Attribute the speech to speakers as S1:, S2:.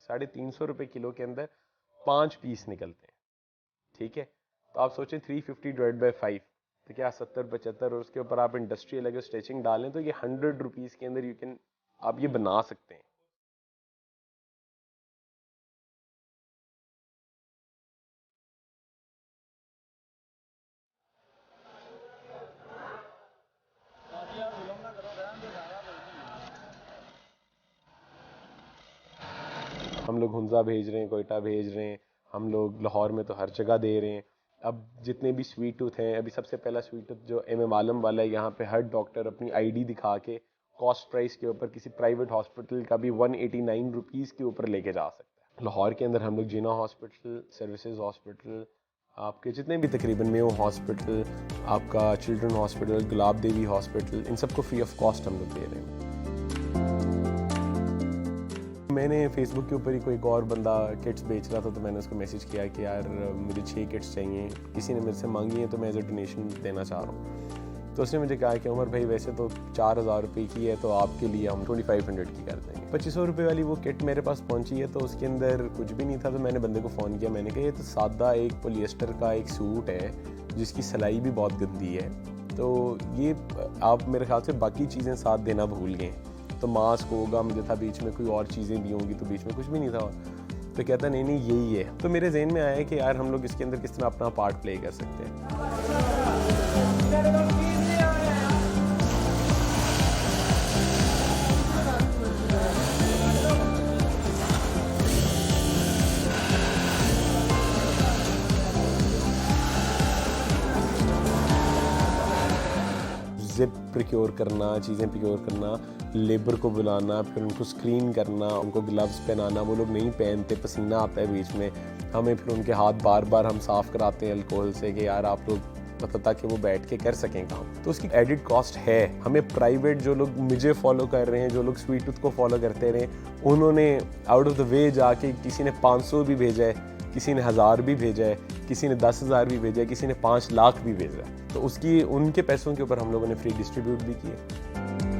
S1: ₹350 kilo के अंदर 5 piece निकलते हैं, ठीक है। तो आप सोचें 350 डिवाइड बाई 5 तो क्या 70-75, और उसके ऊपर आप इंडस्ट्रियल अगर स्टिचिंग डालें तो ये ₹100 के अंदर आप ये बना सकते हैं। हम लोग हुंजा भेज रहे हैं, कोयटा भेज रहे हैं, हम लोग लाहौर में तो हर जगह दे रहे हैं। अब जितने भी स्वीट टूथ हैं, अभी सबसे पहला स्वीट टूथ जो MM आलम वाला है, यहाँ पे हर डॉक्टर अपनी ID दिखा के कॉस्ट प्राइस के ऊपर किसी प्राइवेट हॉस्पिटल का भी ₹189 के ऊपर लेके जा सकता है। लाहौर के अंदर हम लोग जिना हॉस्पिटल, सर्विसेज हॉस्पिटल, आपके जितने भी तकरीबन मेयो हॉस्पिटल, आपका चिल्ड्रन हॉस्पिटल, गुलाब देवी हॉस्पिटल, इन सबको फ्री ऑफ कॉस्ट हम लोग दे रहे हैं। मैंने फेसबुक के ऊपर ही कोई और बंदा किट्स बेच रहा था, तो मैंने उसको मैसेज किया कि यार मुझे 6 किट्स चाहिए, किसी ने मेरे से मांगी है तो मैं एज अ डोनेशन देना चाह रहा हूँ। तो उसने मुझे कहा कि उमर भाई वैसे तो 4000 रुपये की है, तो आपके लिए हम 2500 की कर देंगे। 2500 रुपये वाली वो किट मेरे पास पहुंची है, तो उसके अंदर कुछ भी नहीं था। तो मैंने बंदे को फ़ोन किया, मैंने कहा ये तो सादा एक पोलिएस्टर का एक सूट है जिसकी सिलाई भी बहुत गंदी है, तो ये आप मेरे ख्याल से बाकी चीज़ें साथ देना भूल गए। तो मास्क होगा, मुझे था बीच में कोई और चीज़ें भी होंगी, तो बीच में कुछ भी नहीं था। तो कहता नहीं नहीं यही है। तो मेरे जहन में आया कि यार हम लोग इसके अंदर किस तरह अपना पार्ट प्ले कर सकते हैं। जिप प्रिक्योर करना, चीज़ें प्रिक्योर करना, लेबर को बुलाना, फिर उनको स्क्रीन करना, उनको ग्लव्स पहनाना, वो लोग नहीं पहनते, पसीना आता है बीच में, हमें फिर उनके हाथ बार बार हम साफ़ कराते हैं अल्कोहल से कि यार आप लोग, मतलब ताकि वो बैठ के कर सकें काम। तो उसकी एडिड कॉस्ट है। हमें प्राइवेट जो लोग मुझे फॉलो कर रहे हैं, जो लोग स्वीट टूथ को फॉलो करते रहे, उन्होंने आउट ऑफ द वे जाके किसी ने 500 भी भेजा है, किसी ने 1000 भी भेजा है, किसी ने 10,000 भी भेजा है, किसी ने 5 लाख भी भेजा है। तो उसकी उनके पैसों के ऊपर हम लोगों ने फ्री डिस्ट्रीब्यूट भी किए।